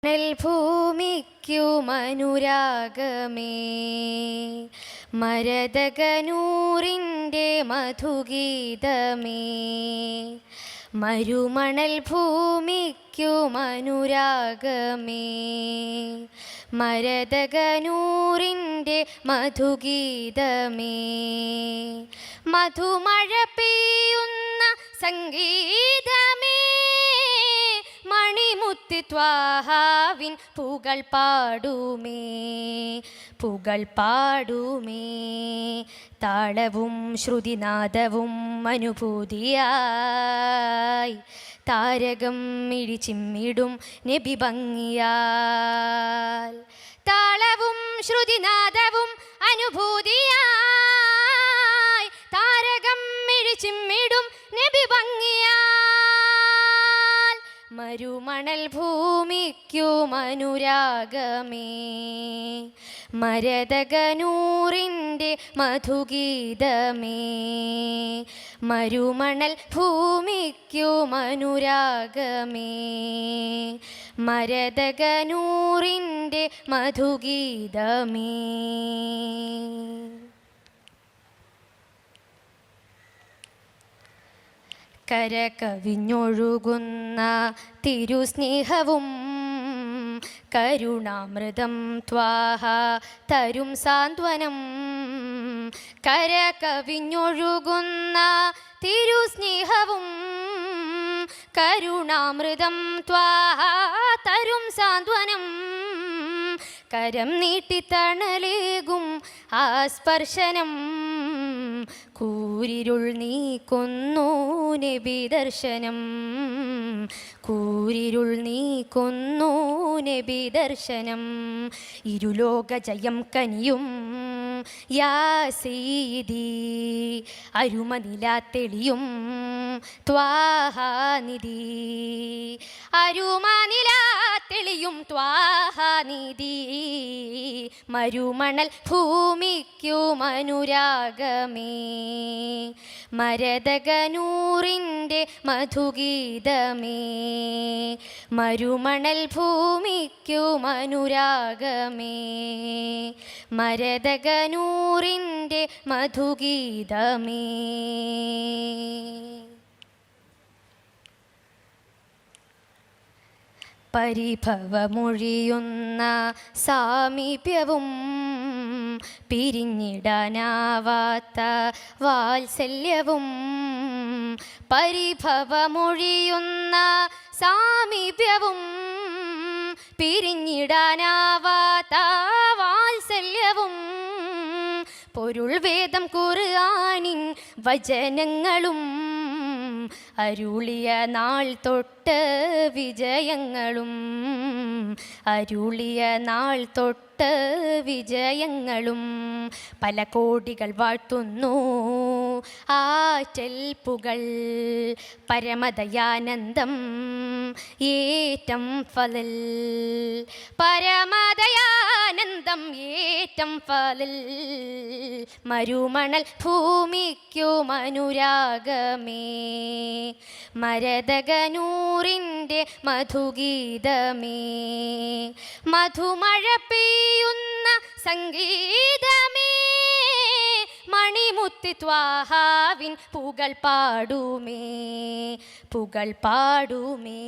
ഭൂമിക്കുമനുരാഗമേ മരതകനൂറിൻ്റെ മധുഗീതമേ മരുമണൽ ഭൂമിക്കുമനുരാഗമേ മരതകനൂറിൻ്റെ മധുഗീതമേ മധുമഴ പെയ്യുന്ന സംഗീതമേ മണിമുത്തി ത്വാഹാവിൻ പുകൾ പാടുമേ താളവും ശ്രുതിനാദവും അനുഭൂതിയായി താരകം മിഴിച്ചിമ്മിടും നബി ഭംഗിയാൽ താളവും ശ്രുതിനാദവും അനുഭൂതിയായി താരകം മിഴിച്ചിമ്മിടും നബി ഭംഗിയാൽ മരുമണൽ ഭൂമിക്കുമനുരാഗമേ മരതകനൂറിൻ്റെ മധുഗീതമേ മരുമണൽ ഭൂമിക്കുമനുരാഗമേ മരതകനൂറിൻ്റെ മധുഗീതമേ. കരകവിഞ്ഞൊഴുകുന്ന തിരുസ്നേഹവും കരുണാമൃതം ത്വാഹ തരും സാന്ത്വനം കരകവിഞ്ഞൊഴുകുന്ന തിരുസ്നേഹവും കരുണാമൃതം ത്വാഹ തരും സാന്ത്വനം കരം നീട്ടിത്തണലേകും ആ സ്പർശനം കൂരിരുൾ നീക്കൊന്നു നബി ദർശനം കൂരിരുൾ നീക്കൊന്നു നബി ദർശനം ഇരുലോക ജയം കനിയും യാ സീദി അരുമനില തെളിയും ത്വാഹാനിധി അരുമനില തെളിയും ത്വാഹാനിധി മരുമണൽ ഭൂമിക്കുമനുരാഗമേ മരതകനൂറിൻ്റെ മധുഗീതമേ മരുമണൽ ഭൂമിക്കുമനുരാഗമേ മരതകനൂറിൻ്റെ മധുഗീതമേ. പരിഭവമൊഴിയുന്ന സാമീപ്യവും പിരിഞ്ഞിടാനാവാത്ത വാത്സല്യവും പരിഭവമൊഴിയുന്ന സാമീപ്യവും പിരിഞ്ഞിടാനാവാത്ത വാത്സല്യവും പൊരുൾ വേദം ഖുർആനിൻ വചനങ്ങളും അരുളിയ നാൾ തൊട്ട് വിജയങ്ങളും അരുളിയ നാൾ തൊട്ട് വിജയങ്ങളും പല കോടികൾ വാഴ്ത്തുന്നു ആറ്റൽപ്പുകൾ പരമദയാനന്ദം ഏറ്റം ഫലൽ പരമദയാനന്ദം ഏറ്റം ഫലൽ മരുമണൽ ഭൂമിക്കുമനുരാഗമേ മരതകനൂറിൻ്റെ മധുഗീതമേ മധുമഴ പെയ്യുന്ന സംഗീതമേ മണിമുത്തി ത്വാഹാവിൻ പുകൾ പാടുമേ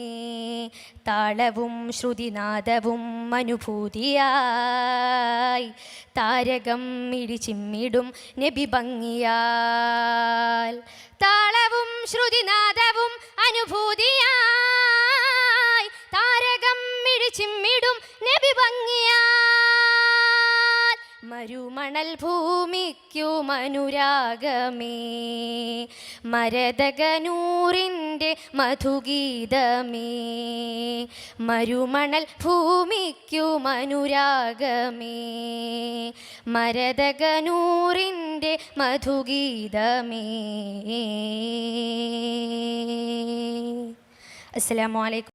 താളവും ശ്രുതിനാദവും അനുഭൂതിയായി താരകം മിഴിച്ചിമ്മിടും നബി ഭംഗിയാൽ താളവും ശ്രുതിനാദവും അനുഭൂതിയായി താരകം മിഴിച്ചിമ്മിടും നബി ഭംഗിയാൽ മരുമണൽ ഭൂമിക്കുമനുരാഗമേ മരതകനൂറിൻ്റെ മധുഗീതമേ മരുമണൽ ഭൂമിക്കുമനുരാഗമേ മരതകനൂറിൻ്റെ മധുഗീതമേ. അസ്സലാമു അലൈക്കും.